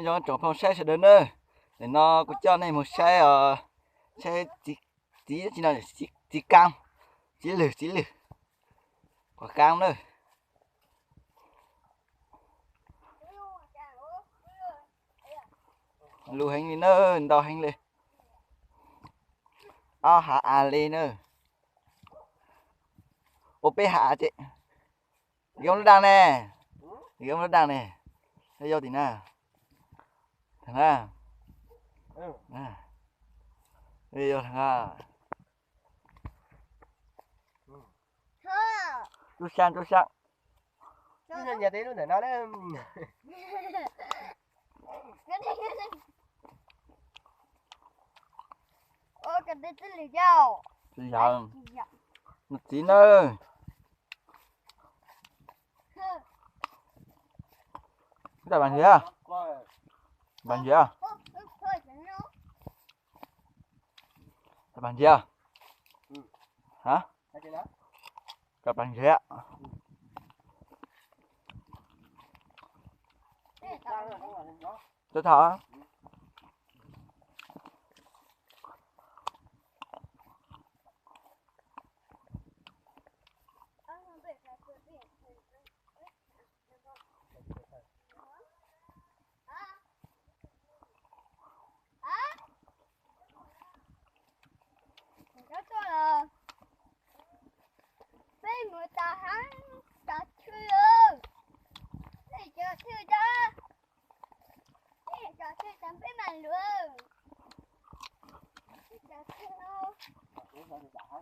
do trồng phong xe sẽ đến nữa để nó có cho này một xe xe chỉ là chỉ cam chỉ lử quả cam nữa lù hành đi nữa đào hành lên hạ lên nữa ô pe hạ chị gom nó đang nè gom nó đang nè thấy vô thì nè thằng à nè đi vô thằng à chú sang cái nhà tí nó để nó đấy. Ô cái đấy là dao thì giờ một tí nữa cái bàn gì à bàn gì à bàn gì à hả cái bàn gì à cho thở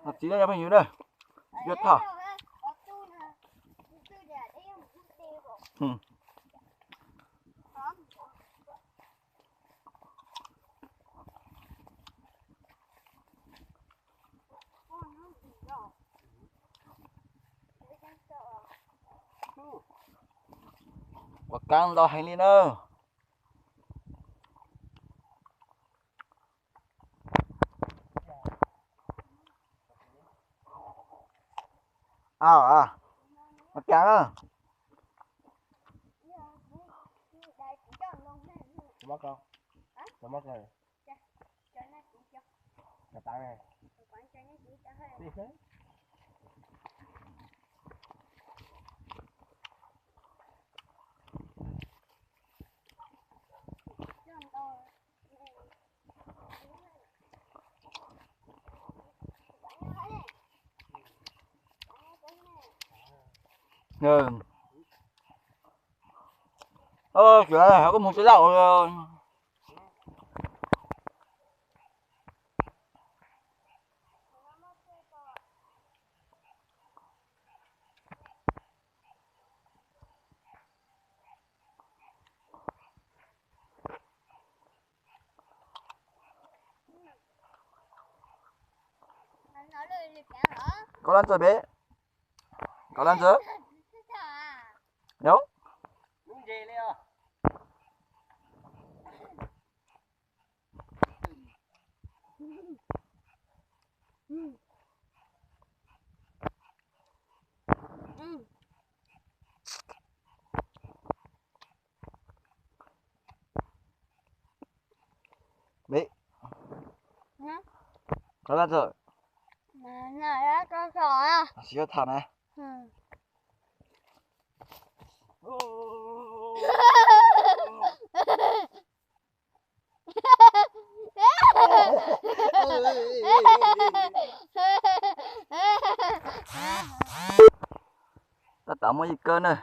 một tí nữa bao nhiêu đây chưa thở quả cam đào hành lên nữa quả cam á Mất không? Nó mất rồi. Cả tay này. Đi thế. chuyện này có một cái đậu có lan rồi bé có lan rồi đâu bé có lan rồi này có sỏi à siêu thằng này ta tao mới cơ nữa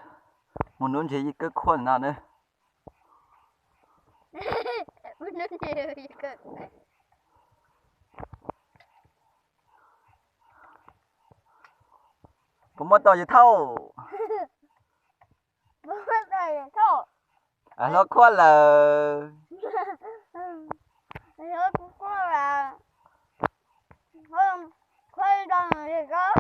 một nón gì cơ khuẩn nào nữa có mất tao gì thâu nó khuẩn là khoai đồng thì có